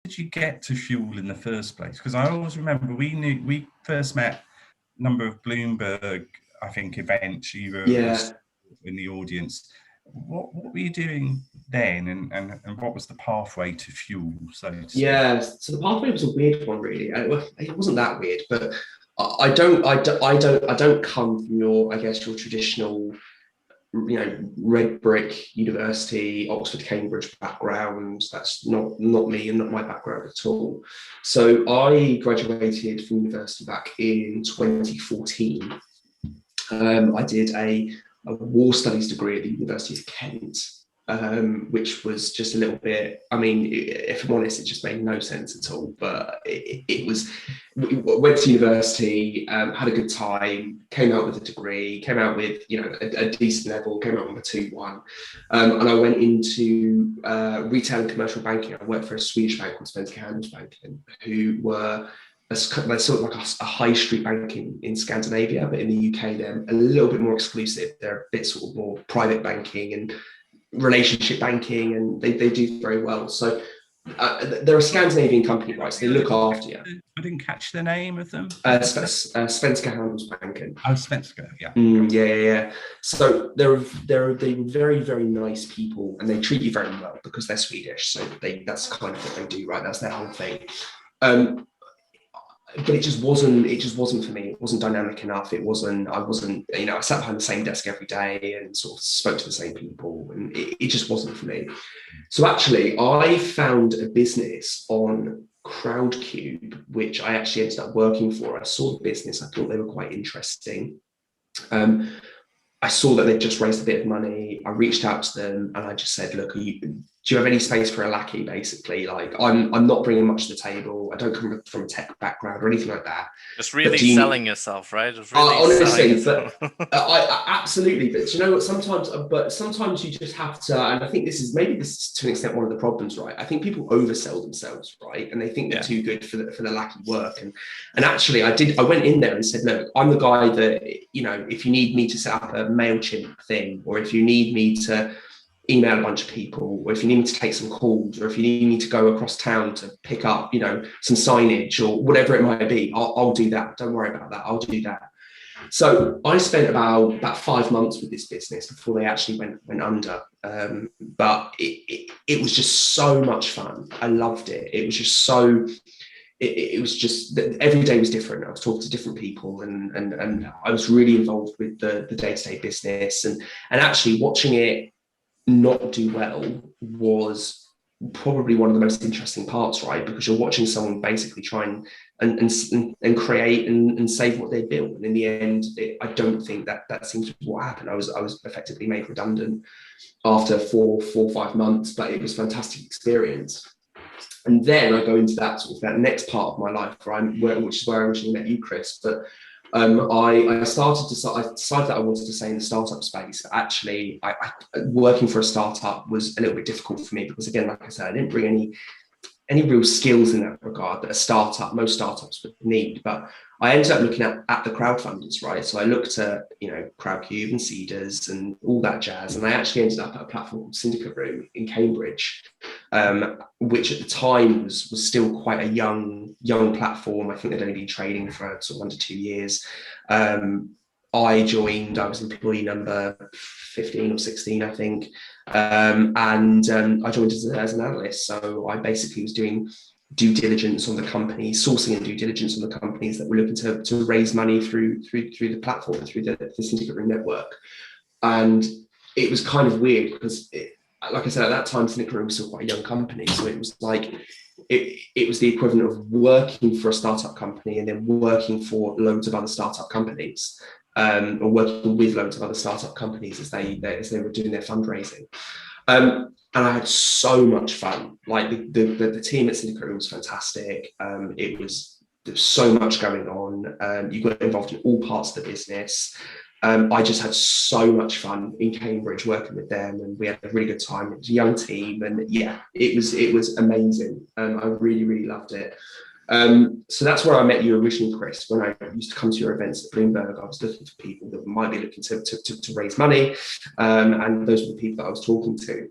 did you get to Fuel in the first place? Because I always remember we first met a number of Bloomberg, I think, events. You were in the audience. What were you doing then, and what was the pathway to Fuel? So so the pathway was a weird one, really. It wasn't that weird, but I don't come from your traditional, red brick university, Oxford, Cambridge background. That's not me and not my background at all. So I graduated from university back in 2014. I did a war studies degree at the University of Kent, which was just a little bit, if I'm honest, it just made no sense at all. But it was, went to university, had a good time, came out with a degree, came out with a decent level, came out with a 2-1, and I went into retail and commercial banking. I worked for a Swedish bank called Svenska Handelsbanken, who were they're sort of like a high street bank in Scandinavia, but in the UK they're a little bit more exclusive. They're a bit sort of more private banking and relationship banking, and they do very well. So they're a Scandinavian company, right? So they look after you. I didn't catch the name of them. Svenska Handelsbanken. Oh, Svenska, yeah. Yeah. So they were very, very nice people, and they treat you very well because they're Swedish. So that's kind of what they do, right? That's their whole thing. But it just wasn't for me. It wasn't dynamic enough. I sat behind the same desk every day and sort of spoke to the same people, and it just wasn't for me. So actually, I found a business on Crowdcube, which I actually ended up working for. I saw the business. I thought they were quite interesting. I saw that they'd just raised a bit of money. I reached out to them and I just said, look, do you have any space for a lackey, basically? Like, I'm not bringing much to the table. I don't come from a tech background or anything like that. Just really selling yourself, right? Just really honestly, but I absolutely. But you know what? Sometimes you just have to, and I think this is to an extent one of the problems, right? I think people oversell themselves, right? And they think they're too good for the lackey work. And actually, I went in there and said, look, I'm the guy that, if you need me to set up a MailChimp thing, or if you need me to email a bunch of people, or if you need me to take some calls, or if you need me to go across town to pick up, some signage or whatever it might be, I'll do that. Don't worry about that. I'll do that. So I spent about 5 months with this business before they actually went under. But it was just so much fun. I loved it. It was just so. It was just every day was different. I was talking to different people, and I was really involved with the day-to-day business, and actually watching it not do well was probably one of the most interesting parts, right? Because you're watching someone basically try and create and save what they built, and in the end, I don't think that seems to be what happened. I was effectively made redundant after 4 or 5 months, but it was a fantastic experience. And then I go into that next part of my life, which is where I originally met you, Chris. But I decided that I wanted to stay in the startup space. But actually, working for a startup was a little bit difficult for me because, again, like I said, I didn't bring any real skills in that regard that most startups would need. But I ended up looking at the crowdfunders, right? So I looked at, Crowdcube and Seeders and all that jazz. And I actually ended up at a platform called Syndicate Room in Cambridge, which at the time was still quite a young platform. I think they'd only been trading for sort of under 2 years. I joined, I was employee number 15 or 16, I think. And I joined as an analyst. So I basically was doing due diligence on the companies, sourcing and due diligence on the companies that were looking to raise money through the platform, through the Syndicate Room network. And it was kind of weird because, like I said, at that time, Syndicate Room was still quite a young company. So it was like, it was the equivalent of working for a startup company and then working for loads of other startup companies, or working with loads of other startup companies as they were doing their fundraising. And I had so much fun. Like the team at Syndicate Room was fantastic. There was so much going on. You got involved in all parts of the business. I just had so much fun in Cambridge working with them, and we had a really good time. It was a young team, and yeah, it was amazing. I really, really loved it. So that's where I met you originally, Chris. When I used to come to your events at Bloomberg, I was looking for people that might be looking to raise money, and those were the people that I was talking to.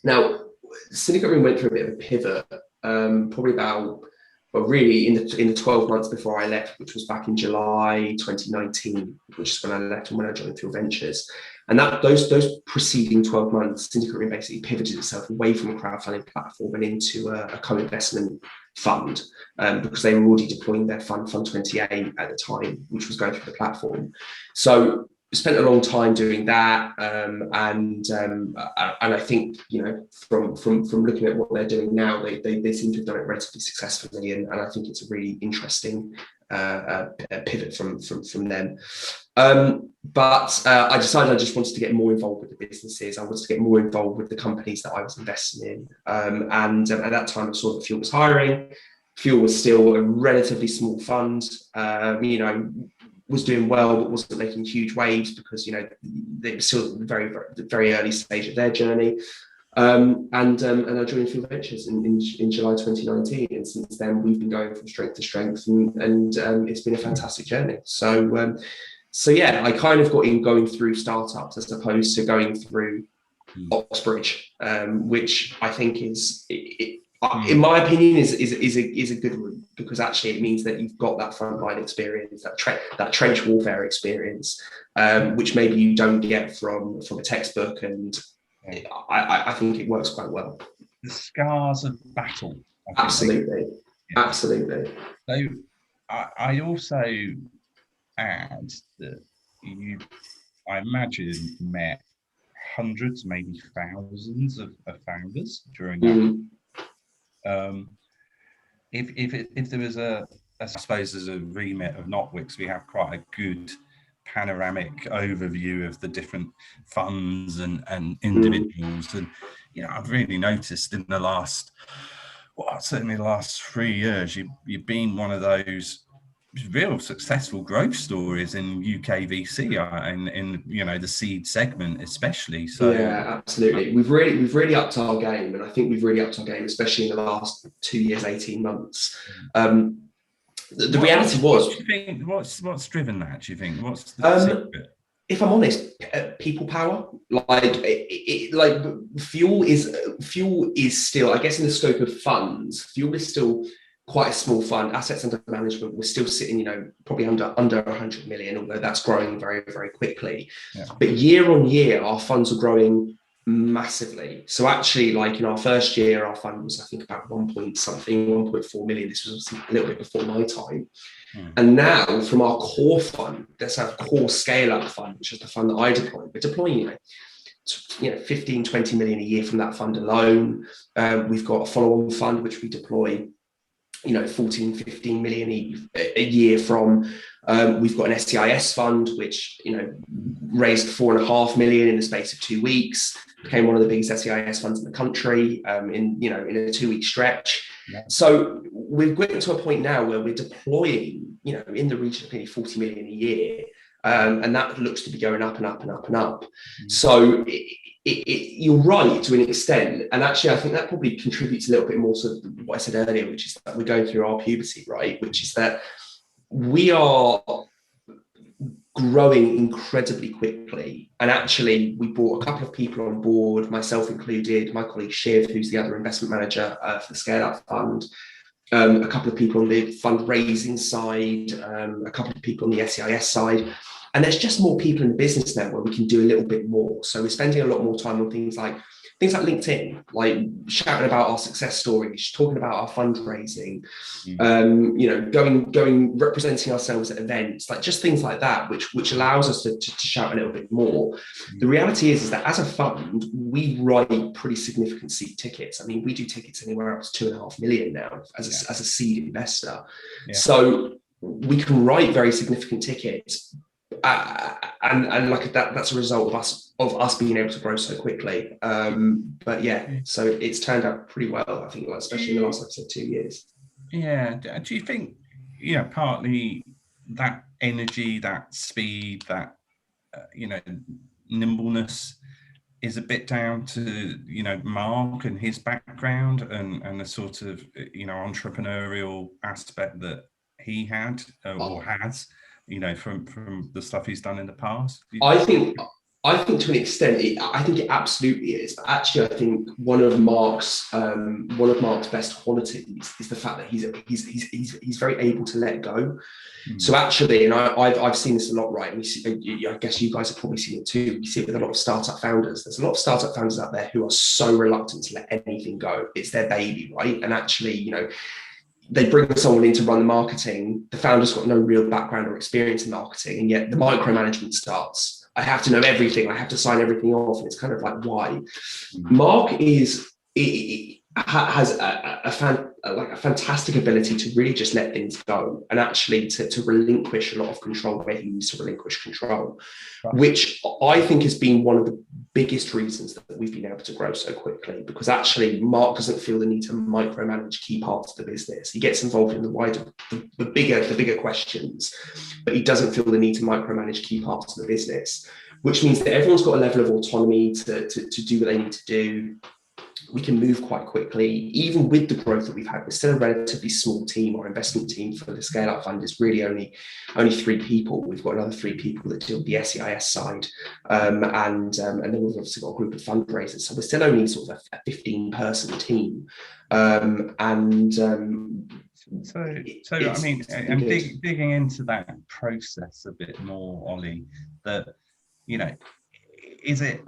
Now, Syndicate Room went through a bit of a pivot probably about, well, really in the 12 months before I left, which was back in July 2019, which is when I left and when I joined FUNDstars. And that those preceding 12 months, Syndicate Room basically pivoted itself away from a crowdfunding platform and into a co-investment fund, because they were already deploying their fund 28 at the time, which was going through the platform. So spent a long time doing that, and I think, you know, from looking at what they're doing now, they seem to have done it relatively successfully, and I think it's a really interesting pivot from them. But I decided I just wanted to get more involved with the businesses. I wanted to get more involved with the companies that I was investing in, and at that time I saw that Fuel was hiring. Fuel was still a relatively small fund, you know, was doing well, but wasn't making huge waves because, you know, they were still at the very early stage of their journey. And I joined FUNDstars in July 2019, and since then we've been going from strength to strength, and it's been a fantastic journey. So yeah, I kind of got in going through startups as opposed to going through Oxbridge, which I think is, in my opinion, is a good route, because actually it means that you've got that frontline experience, that trench warfare experience, which maybe you don't get from a textbook, and I think it works quite well. The scars of battle. Absolutely, absolutely. So I also add that you, I imagine, met hundreds, maybe thousands of founders during that. If there was I suppose as a remit of Notwics, we have quite a good panoramic overview of the different funds and individuals, and you know, I've really noticed in the last, well, certainly the last 3 years, you've been one of those real successful growth stories in UK VC, and in, you know, the seed segment especially. So yeah, absolutely, we've really upped our game, and I think we've really upped our game, especially in the last 2 years, 18 months. The reality was, what do you think, what's driven that, do you think? What's the secret? If I'm honest, people power. Like Fuel is still, I guess, in the scope of funds, Fuel is still quite a small fund. Assets under management, we're still sitting, you know, probably under 100 million, although that's growing very, very quickly. Yeah. But year on year, our funds are growing massively. So actually, like in our first year, our fund was, I think, about 1.4 million. This was a little bit before my time. And now, from our core fund, that's our core scale-up fund, which is the fund that I deploy, we're deploying, you know, 15, 20 million a year from that fund alone. We've got a follow-on fund, which we deploy, you know, 14, 15 million a year from. We've got an SEIS fund, which, you know, raised 4.5 million in the space of 2 weeks, became one of the biggest SEIS funds in the country, in a 2-week stretch. Yeah. So we've gotten to a point now where we're deploying, you know, in the region of nearly 40 million a year, and that looks to be going up and up and up and up. So you're right to an extent, and actually I think that probably contributes a little bit more to what I said earlier, which is that we're going through our puberty, right? Which is that we are growing incredibly quickly, and actually we brought a couple of people on board, myself included, my colleague Shiv, who's the other investment manager for the Scale Up Fund, a couple of people on the fundraising side, a couple of people on the SEIS side, and there's just more people in the business now where we can do a little bit more. So we're spending a lot more time on things like LinkedIn, like shouting about our success stories, talking about our fundraising, you know, going representing ourselves at events, like just things like that, which allows us to shout a little bit more. The reality is that as a fund, we write pretty significant seed tickets. I mean, we do tickets anywhere up to 2.5 million now as a seed investor. Yeah. So we can write very significant tickets. And like that's a result of us being able to grow so quickly. But yeah, so it's turned out pretty well, I think, like, especially in the last, like I said, 2 years. Yeah. Do you think, you know, partly that energy, that speed, that you know, nimbleness is a bit down to, you know, Mark and his background and the sort of, you know, entrepreneurial aspect that he had or has, you know, from the stuff he's done in the past? I think I think to an extent, I think it absolutely is. But actually, I think one of Mark's best qualities is the fact that he's very able to let go. So actually, and I've seen this a lot, right? And we see, I guess you guys have probably seen it too. We see it with a lot of startup founders. There's a lot of startup founders out there who are so reluctant to let anything go. It's their baby, right? And actually, you know, they bring someone in to run the marketing. The founder's got no real background or experience in marketing, and yet the micromanagement starts. I have to know everything. I have to sign everything off. And it's kind of like, why? Mark has a fantastic ability to really just let things go and actually to relinquish a lot of control where he needs to relinquish control, which I think has been one of the biggest reasons that we've been able to grow so quickly, because actually Mark doesn't feel the need to micromanage key parts of the business. He gets involved in the wider, the bigger questions, but he doesn't feel the need to micromanage key parts of the business, which means that everyone's got a level of autonomy to do what they need to do. We can move quite quickly, even with the growth that we've had. We're still a relatively small team. Our investment team for the Scale Up Fund is really only 3 people. We've got another 3 people that deal with the SEIS side, and then we've obviously got a group of fundraisers. So we're still only sort of a 15-person team, So I mean, and digging into that process a bit more, Oli, that, you know, is it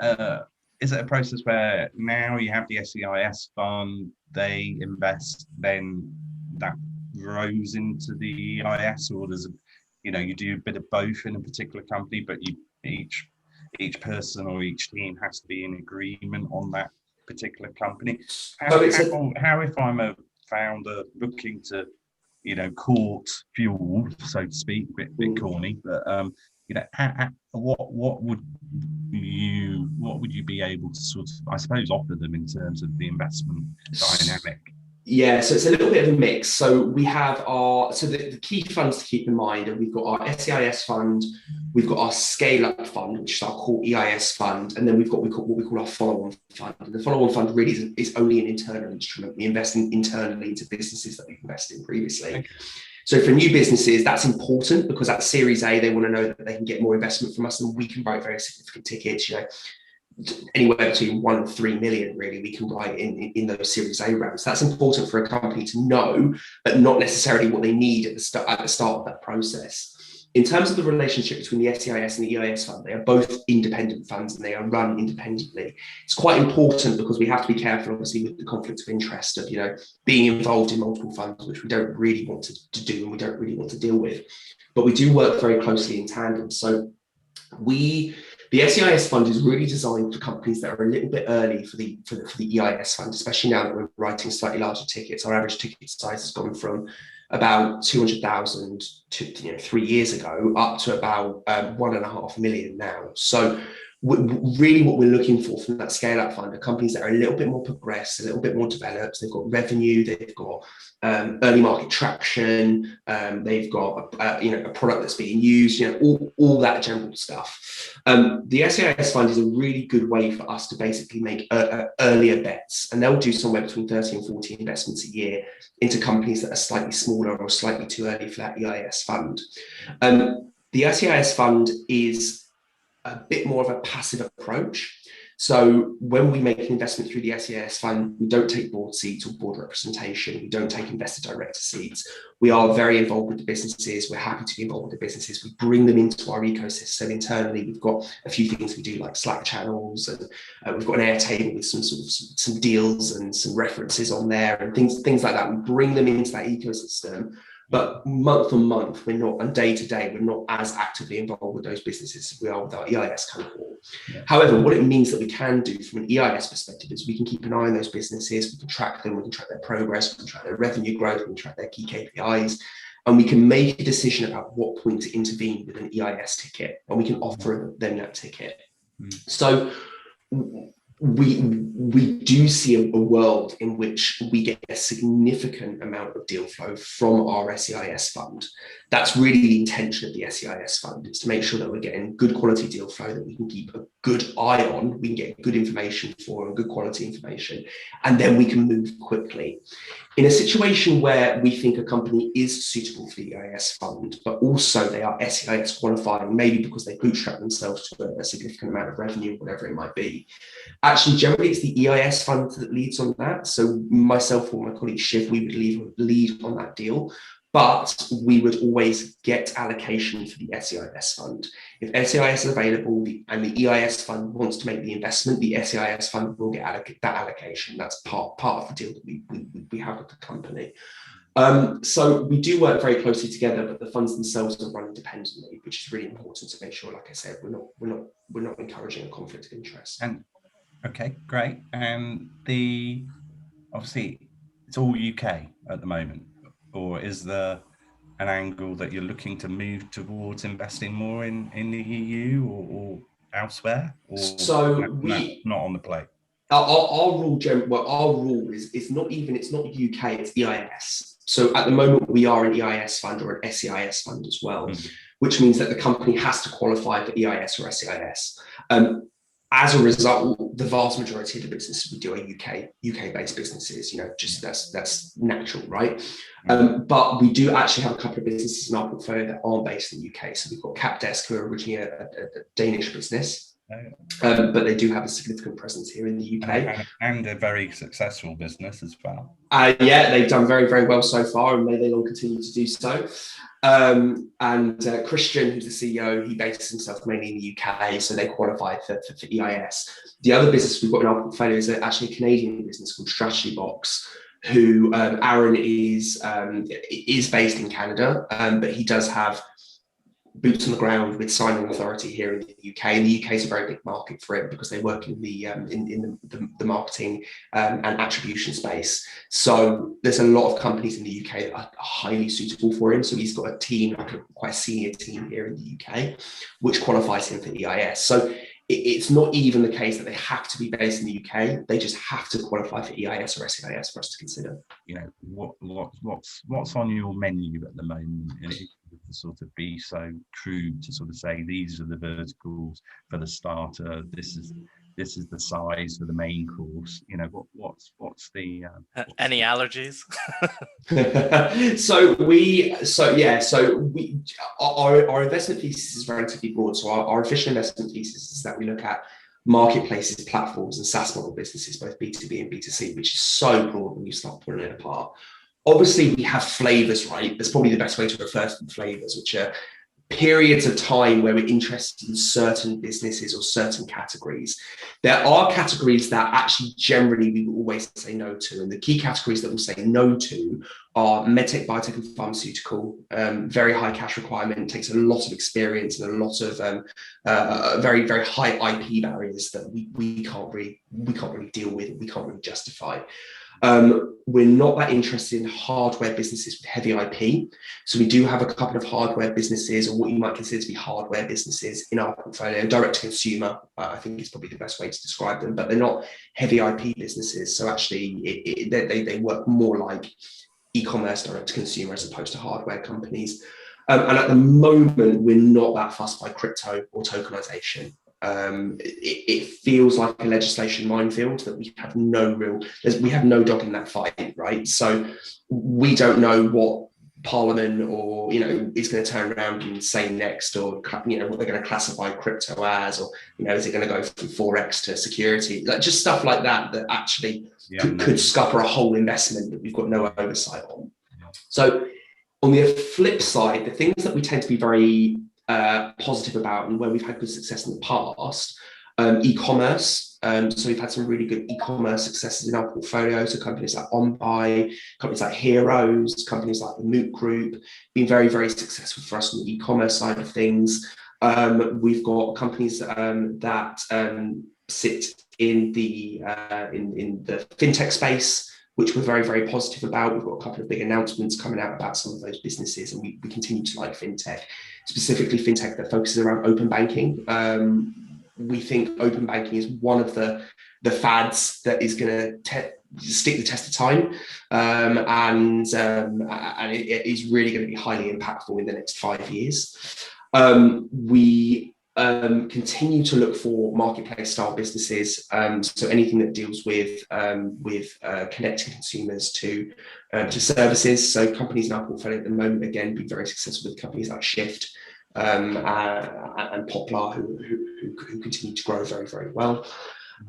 a process where now you have the SEIS fund, they invest, then that grows into the EIS, or does it, you know, you do a bit of both in a particular company, but each person or each team has to be in agreement on that particular company? How if I'm a founder looking to, you know, court fuel, so to speak, bit corny, but you know, what would you be able to sort of, I suppose, offer them in terms of the investment dynamic? Yeah, so it's a little bit of a mix. So we have the key funds to keep in mind, and we've got our SEIS fund, we've got our Scale Up Fund, which is our core EIS fund, and then we've got what we call our follow-on fund. And the follow-on fund really is only an internal instrument. We invest internally into businesses that we've invested in previously. Okay. So for new businesses, that's important because at Series A, they want to know that they can get more investment from us, and we can write very significant tickets, you know, anywhere between 1 and 3 million, really, we can write in those Series A rounds. That's important for a company to know, but not necessarily what they need at the start of that process. In terms of the relationship between the SEIS and the EIS fund, they are both independent funds and they are run independently. It's quite important because we have to be careful, obviously, with the conflict of interest of, you know, being involved in multiple funds, which we don't really want to do and we don't really want to deal with. But we do work very closely in tandem. So the SEIS fund is really designed for companies that are a little bit early for the EIS fund, especially now that we're writing slightly larger tickets. Our average ticket size has gone from about 200,000 to, you know, 3 years ago up to about 1.5 million now. So really what we're looking for from that Scale Up Fund are companies that are a little bit more progressed, a little bit more developed. They've got revenue, they've got early market traction, they've got a product that's being used, you know, all that general stuff. The SEIS Fund is a really good way for us to basically make earlier bets, and they'll do somewhere between 30 and 40 investments a year into companies that are slightly smaller or slightly too early for that EIS fund. The SEIS Fund is a bit more of a passive approach. So when we make an investment through the SEIS fund, we don't take board seats or board representation. We don't take investor director seats. We are very involved with the businesses. We're happy to be involved with the businesses. We bring them into our ecosystem. Internally, we've got a few things we do, like Slack channels, and we've got an Airtable with some deals and some references on there and things like that. We bring them into that ecosystem. But month on month, we're not, and day to day, we're not as actively involved with those businesses as we are with our EIS cohort. Yeah. However, what it means that we can do from an EIS perspective is we can keep an eye on those businesses, we can track them, we can track their progress, we can track their revenue growth, we can track their key KPIs, and we can make a decision about what point to intervene with an EIS ticket, and we can offer them that ticket. So we do see a world in which we get a significant amount of deal flow from our SEIS fund. That's really the intention of the SEIS fund, is to make sure that we're getting good quality deal flow that we can keep good eye on, we can get good information for, and good quality information, and then we can move quickly. In a situation where we think a company is suitable for the EIS fund, but also they are SEIS qualifying, maybe because they bootstrap themselves to a significant amount of revenue, whatever it might be, actually generally it's the EIS fund that leads on that. So myself or my colleague Shiv, we would lead on that deal. But we would always get allocation for the SEIS fund. If SEIS is available and the EIS fund wants to make the investment, the SEIS fund will get that allocation. That's part of the deal that we have with the company. So we do work very closely together, but the funds themselves are run independently, which is really important to make sure, like I said, we're not encouraging a conflict of interest. And okay, great. And obviously it's all UK at the moment. Or is there an angle that you're looking to move towards investing more in the EU or elsewhere? Or so not on the plate? Our rule is it's not UK, it's EIS. So at the moment we are an EIS fund or an SEIS fund as well, which means that the company has to qualify for EIS or SEIS. As a result, the vast majority of the businesses we do are UK-based businesses. Just that's natural, right? But we do actually have a couple of businesses in our portfolio that aren't based in the UK. So we've got Capdesk, who are originally a Danish business, but they do have a significant presence here in the UK. And a very successful business as well. Yeah, they've done very, very well so far, and may they long continue to do so. And Christian, who's the CEO, he bases himself mainly in the UK, so they qualify for EIS. The other business we've got in our portfolio is actually a Canadian business called Strategy Box, who Aaron is based in Canada, but he does have boots on the ground with signing authority here in the UK, and the UK is a very big market for it because they work in the marketing and attribution space. So there's a lot of companies in the UK that are highly suitable for him. So he's got a team, quite a senior team here in the UK, which qualifies him for EIS. So it's not even the case that they have to be based in the UK. They just have to qualify for EIS or SEIS for us to consider. What's on your menu at the moment? To sort of be so crude to sort of say these are the verticals for the starter. This is the size for the main course. What's the any allergies? Our investment thesis is relatively broad. So our official investment thesis is that we look at marketplaces, platforms, and SaaS model businesses, both B2B and B2C, which is so broad when you start pulling it apart. Obviously, we have flavors, right? That's probably the best way to refer to them, flavors, which are periods of time where we're interested in certain businesses or certain categories. There are categories that actually generally we will always say no to. And the key categories that we'll say no to are medtech, biotech, and pharmaceutical. Very high cash requirement, takes a lot of experience and a lot of very, very high IP barriers that we can't really deal with, we can't really justify. We're not that interested in hardware businesses with heavy IP. So we do have a couple of hardware businesses, or what you might consider to be hardware businesses in our portfolio. Direct to consumer, I think is probably the best way to describe them, but they're not heavy IP businesses. So actually they work more like e-commerce direct to consumer as opposed to hardware companies. And at the moment, we're not that fussed by crypto or tokenization. It feels like a legislation minefield that we have no dog in that fight, right? So we don't know what Parliament or is going to turn around and say next, or what they're going to classify crypto as, or is it going to go from forex to security, like just stuff like that actually could scupper a whole investment that we've got no oversight on. So on the flip side, the things that we tend to be very positive about and where we've had good success in the past, e-commerce. So we've had some really good e-commerce successes in our portfolio. So companies like OnBuy, companies like Heroes, companies like the Moot Group, been very, very successful for us on the e-commerce side of things. We've got companies that sit in the fintech space, which we're very, very positive about. We've got a couple of big announcements coming out about some of those businesses, and we continue to like fintech, specifically fintech that focuses around open banking. We think open banking is one of the fads that is going to stick the test of time, and it is really going to be highly impactful in the next 5 years. We continue to look for marketplace style businesses. So anything that deals with connecting consumers to services. So companies in our portfolio at the moment, again, be very successful with companies like Shift and Poplar, who continue to grow very, very well.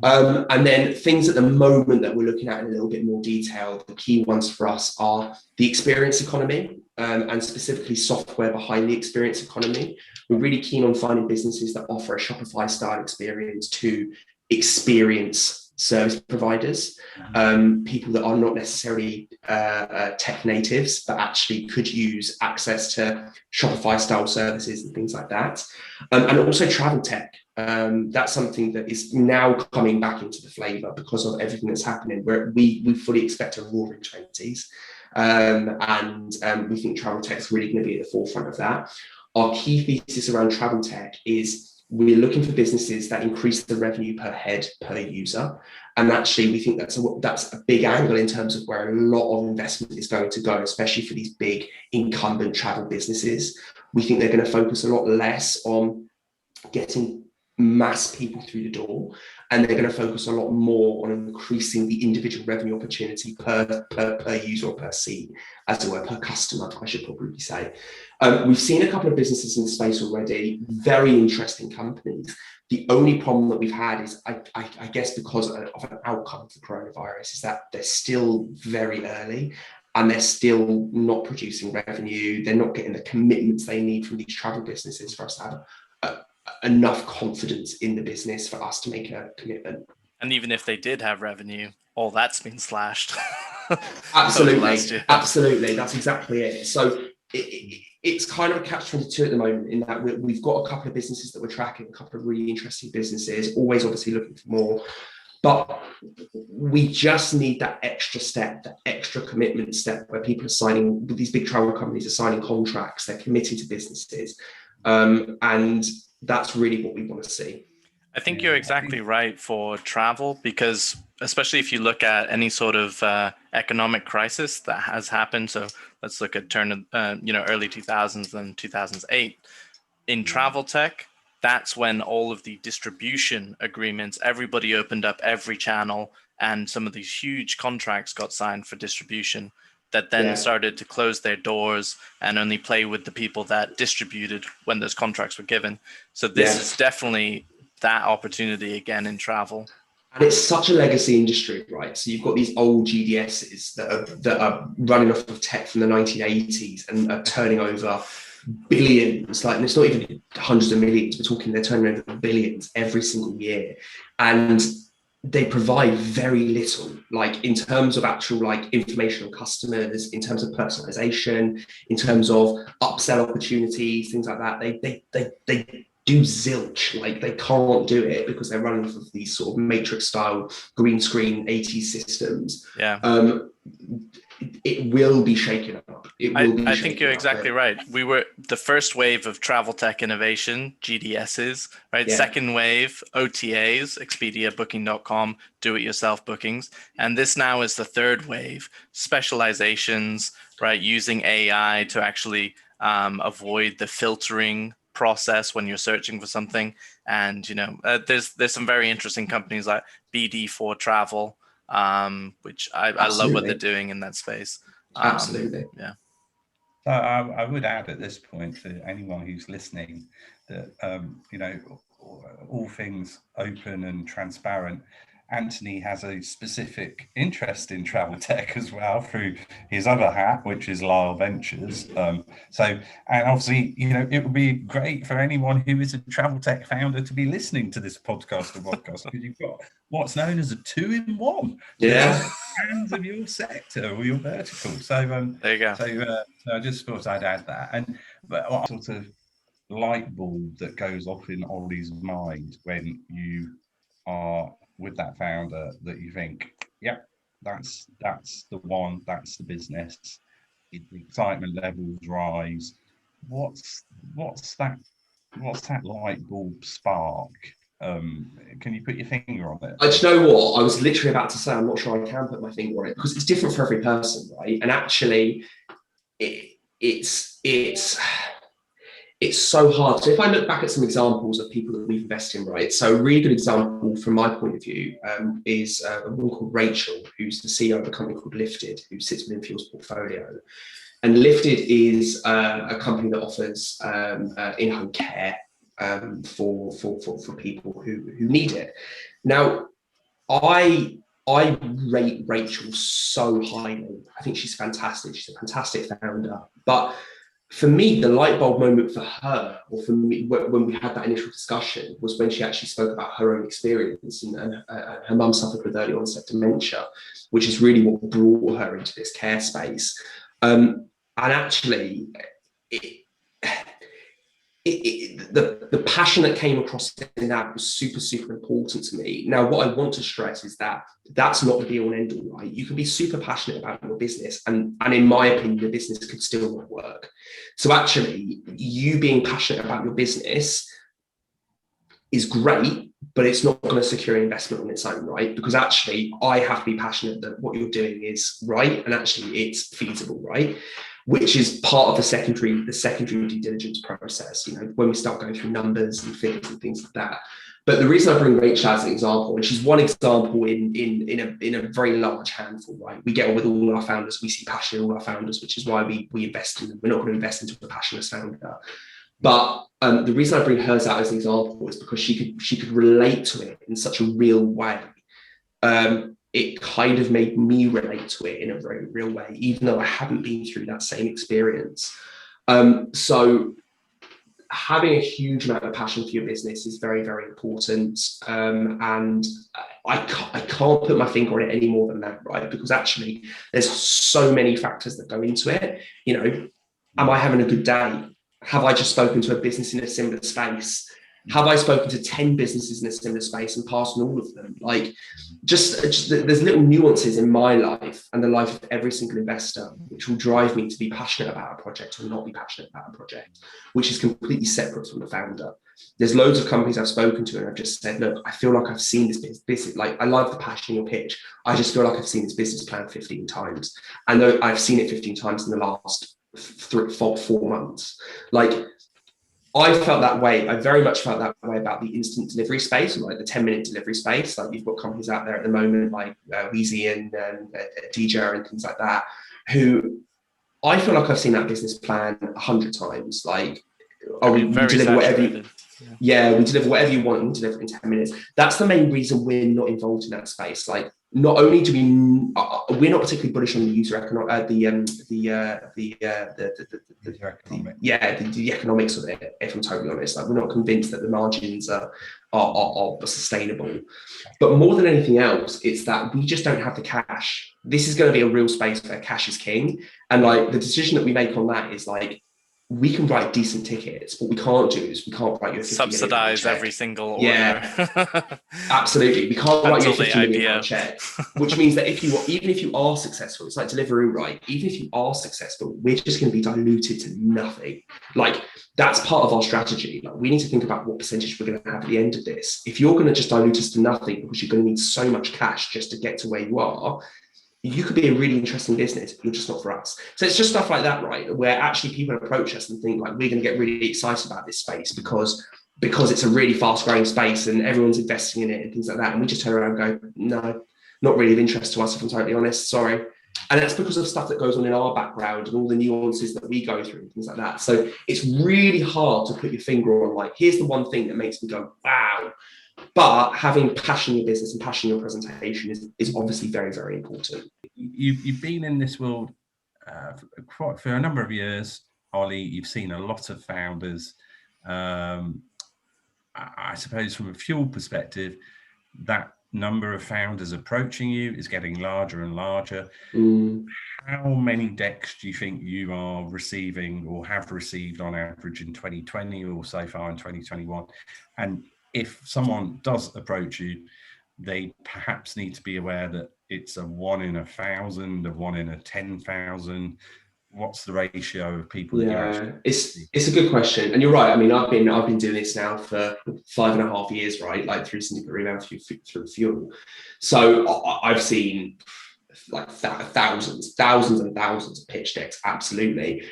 And then things at the moment that we're looking at in a little bit more detail, the key ones for us are the experience economy, and specifically software behind the experience economy. We're really keen on finding businesses that offer a Shopify style experience to experience service providers, people that are not necessarily tech natives, but actually could use access to Shopify style services and things like that. And also travel tech. That's something that is now coming back into the flavor because of everything that's happening, where we fully expect a roaring 20s. And we think travel tech is really going to be at the forefront of that. Our key thesis around travel tech is we're looking for businesses that increase the revenue per head per user. And actually, we think that's a big angle in terms of where a lot of investment is going to go, especially for these big incumbent travel businesses. We think they're going to focus a lot less on getting mass people through the door, and they're going to focus a lot more on increasing the individual revenue opportunity per user or per seat, as it were, per customer, I should probably say. We've seen a couple of businesses in the space already, very interesting companies. The only problem that we've had is, I guess, because of an outcome of the coronavirus, is that they're still very early and they're still not producing revenue. They're not getting the commitments they need from these travel businesses for us to have enough confidence in the business for us to make a commitment. And even if they did have revenue, all that's been slashed. Absolutely, absolutely. That's exactly it. So it's kind of a catch-22 at the moment, in that we've got a couple of businesses that we're tracking, a couple of really interesting businesses, always obviously looking for more. But we just need that extra step, that extra commitment step, where people are signing, these big travel companies are signing contracts, they're committing to businesses. And that's really what we want to see. I think you're exactly right for travel, because especially if you look at any sort of economic crisis that has happened. So let's look at early 2000s and 2008 in travel tech. That's when all of the distribution agreements, everybody opened up every channel, and some of these huge contracts got signed for distribution that then started to close their doors and only play with the people that distributed when those contracts were given. So this is definitely that opportunity again in travel. And it's such a legacy industry, right? So you've got these old GDSs that are running off of tech from the 1980s and are turning over billions. Like, and it's not even hundreds of millions, we're talking they're turning over billions every single year. And they provide very little, like in terms of actual like information on customers, in terms of personalization, in terms of upsell opportunities, things like that. They do zilch. Like, they can't do it because they're running off of these sort of matrix style green screen 80s systems. It will be shaken up. I think you're exactly right. We were the first wave of travel tech innovation, GDSs, right? Yeah. Second wave, OTAs, Expedia, Booking.com, do-it-yourself bookings. And this now is the third wave, specializations, right? Using AI to actually avoid the filtering process when you're searching for something. And, there's some very interesting companies like BD4 Travel, which I love what they're doing in that space. Absolutely. Yeah. So I would add at this point to anyone who's listening that, all things open and transparent, Anthony has a specific interest in travel tech as well through his other hat, which is Lyle Ventures. And obviously, it would be great for anyone who is a travel tech founder to be listening to this podcast because you've got what's known as a 2-in-1. Yeah. Hands of your sector or your vertical. So there you go. So I just thought I'd add that. But what sort of light bulb that goes off in Oli's mind when you are with that founder that you think, yep, that's the one, that's the business. The excitement levels rise. What's that light bulb spark? Can you put your finger on it? Do you know what? I was literally about to say, I'm not sure I can put my finger on it because it's different for every person, right? And actually, it's it's so hard. So if I look back at some examples of people that we've invested in, right? So a really good example from my point of view is a woman called Rachel, who's the CEO of a company called Lifted, who sits within Fuel's portfolio. And Lifted is a company that offers in-home care for people who need it. Now, I rate Rachel so highly. I think she's fantastic. She's a fantastic founder. But for me, the light bulb moment for her, or for me, when we had that initial discussion, was when she actually spoke about her own experience, and her mum suffered with early onset dementia, which is really what brought her into this care space. And actually, the passion that came across in that was super, super important to me. Now, what I want to stress is that that's not the be all and end all, right? You can be super passionate about your business, and in my opinion, the business could still not work. So actually, you being passionate about your business is great, but it's not going to secure investment on its own, right? Because actually, I have to be passionate that what you're doing is right, and actually it's feasible, right? Which is part of the secondary due diligence process, you know, when we start going through numbers and figures and things like that. But the reason I bring Rachel as an example, and she's one example in a very large handful, right? We get on with all our founders, we see passion in all our founders, which is why we invest in them. We're not going to invest into a passionless founder. But the reason I bring hers out as an example is because she could relate to it in such a real way. It kind of made me relate to it in a very real way, even though I haven't been through that same experience. So having a huge amount of passion for your business is very, very important. And I can't put my finger on it any more than that, right? Because actually there's so many factors that go into it. You know, am I having a good day? Have I just spoken to a business in a similar space? Have I spoken to 10 businesses in a similar space and passed on all of them? Like, just there's little nuances in my life and the life of every single investor, which will drive me to be passionate about a project or not be passionate about a project, which is completely separate from the founder. There's loads of companies I've spoken to and I've just said, look, I feel like I've seen this business. Like, I love the passion in your pitch. I just feel like I've seen this business plan 15 times. I know I've seen it 15 times in the last 4 months. Like, I felt that way. I very much felt that way about the instant delivery space, or like the 10-minute delivery space. Like, you've got companies out there at the moment, like Wheezy and DJ and things like that, who I feel like I've seen that business plan 100 times. Like, we deliver whatever you, we deliver whatever you want and deliver in 10 minutes. That's the main reason we're not involved in that space. Like, not only do we're not particularly bullish on the user the economics of it, if I'm totally honest. Like, we're not convinced that the margins are sustainable. But more than anything else, it's that we just don't have the cash. This is going to be a real space where cash is king. And like, the decision that we make on that is like, we can write decent tickets. What we can't do is we can't write you a subsidize every single order. Yeah, absolutely. We can't write you a £50 million check, which means that even if you are successful, it's like Deliveroo, right? Even if you are successful, we're just going to be diluted to nothing. Like, that's part of our strategy. Like, we need to think about what percentage we're going to have at the end of this. If you're going to just dilute us to nothing because you're going to need so much cash just to get to where you are, you could be a really interesting business, but you're just not for us. So it's just stuff like that, right? Where actually people approach us and think like, we're going to get really excited about this space because it's a really fast growing space and everyone's investing in it and things like that. And we just turn around and go, no, not really of interest to us, if I'm totally honest, sorry. And that's because of stuff that goes on in our background and all the nuances that we go through and things like that. So it's really hard to put your finger on like, here's the one thing that makes me go, wow. But having passion in your business and passion in your presentation is obviously very, very important. You've been in this world for a number of years, Oli. You've seen a lot of founders. I suppose from a Fuel perspective, that number of founders approaching you is getting larger and larger. How many decks do you think you are receiving or have received on average in 2020 or so far in 2021? And if someone does approach you, they perhaps need to be aware that it's a 1 in 1,000, a 1 in 10,000. What's the ratio of people? Yeah, it's a good question, and you're right. I mean, I've been doing this now for 5.5 years, right? Like through Syndicate Room and through Fuel. So I've seen thousands and thousands of pitch decks. Absolutely.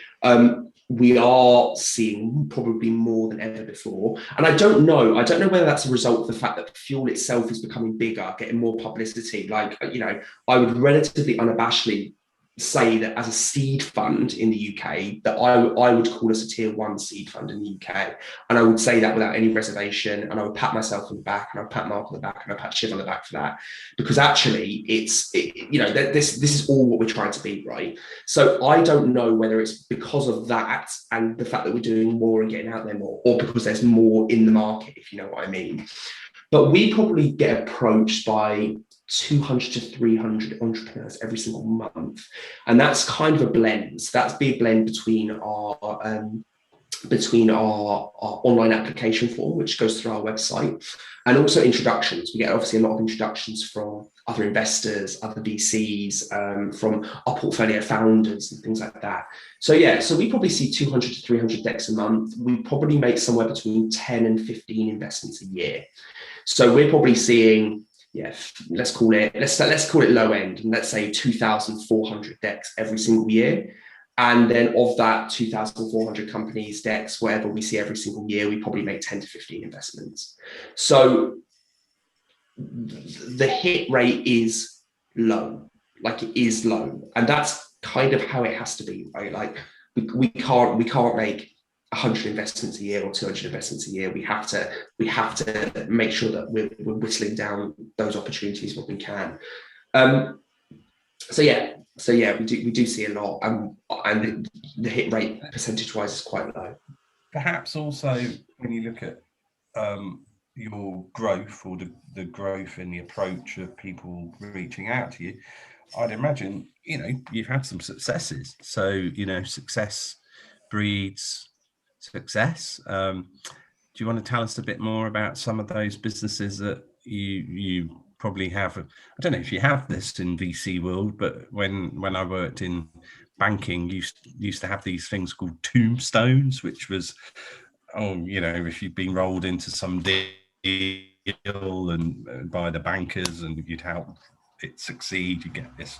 We are seeing probably more than ever before. And I don't know whether that's a result of the fact that fuel itself is becoming bigger, getting more publicity. Like, you know, I would relatively unabashedly say that as a seed fund in the UK, that I would call us a tier 1 seed fund in the UK. And I would say that without any reservation. And I would pat myself on the back, and I'd pat Mark on the back, and I'd pat Shiv on the back for that. Because actually this is all what we're trying to be, right? So I don't know whether it's because of that and the fact that we're doing more and getting out there more, or because there's more in the market, if you know what I mean. But we probably get approached by 200 to 300 entrepreneurs every single month, and that's kind of a blend. So that's be a blend between our online application form, which goes through our website, and also introductions. We get obviously a lot of introductions from other investors, other VCs, from our portfolio founders and things like that. So yeah, so we probably see 200 to 300 decks a month. We probably make somewhere between 10 and 15 investments a year. So we're probably seeing, let's call it low end, and let's say 2,400 decks every single year. And then of that 2,400 companies, decks, whatever we see every single year, we probably make 10 to 15 investments. So the hit rate is low, like it is low. And that's kind of how it has to be, right? Like we can't make 100 investments a year or 200 investments a year. We have to make sure that we're whittling down those opportunities when we can. So we do see a lot, and the hit rate percentage-wise is quite low. Perhaps also when you look at your growth, or the growth in the approach of people reaching out to you, I'd imagine, you know, you've had some successes. So, you know, success breeds success. Do you want to tell us a bit more about some of those businesses that you probably have? I don't know if you have this in VC world, but when I worked in banking, used to have these things called tombstones, which was, you know, if you'd been rolled into some deal and by the bankers and you'd help it succeed, you get this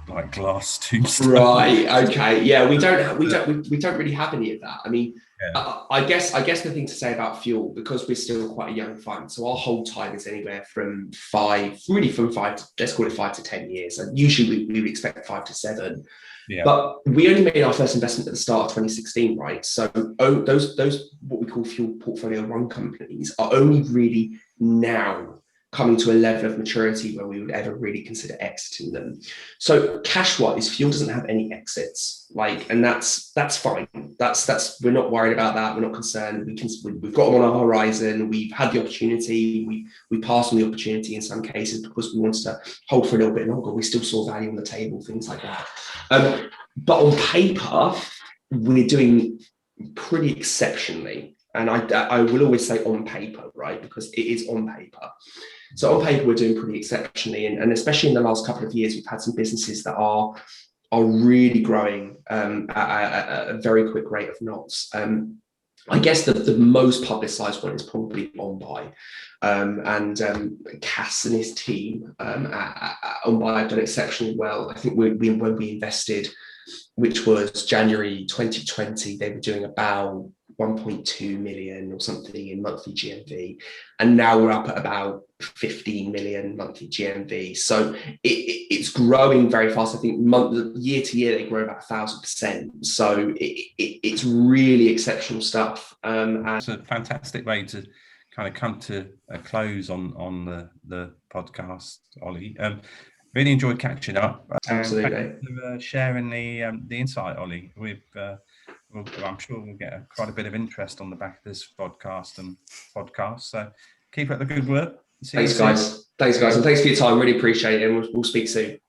like glass tombstone. Right. Okay. Yeah. We don't really have any of that. I mean, yeah. I guess the thing to say about fuel, because we're still quite a young fund, so our hold time is anywhere from 5 to, let's call it 5 to 10 years. And usually we would expect 5 to 7. Yeah. But we only made our first investment at the start of 2016, right? So those what we call fuel portfolio run companies are only really now coming to a level of maturity where we would ever really consider exiting them. So cash-wise, fuel doesn't have any exits, and that's fine. That's we're not worried about that. We're not concerned. We've got them on our horizon. We've had the opportunity. We passed on the opportunity in some cases because we wanted to hold for a little bit longer. We still saw value on the table, things like that. But on paper, we're doing pretty exceptionally. And I will always say on paper, right? Because it is on paper. So on paper, we're doing pretty exceptionally. And especially in the last couple of years, we've had some businesses that are really growing at a very quick rate of knots. I guess the most publicized one is probably OnBuy. And Cass and his team at OnBuy have done exceptionally well. I think when we invested, which was January 2020, they were doing about 1.2 million or something in monthly GMV, and now we're up at about 15 million monthly GMV. So it's growing very fast. I think year to year they grow about 1,000%. So it's really exceptional stuff. And it's a fantastic way to kind of come to a close on the podcast, Oli. Really enjoyed catching up. Absolutely. Thanks for sharing the insight, Oli. I'm sure we'll get quite a bit of interest on the back of this podcast. So keep up the good work. Thanks, guys. And thanks for your time. Really appreciate it. And we'll speak soon.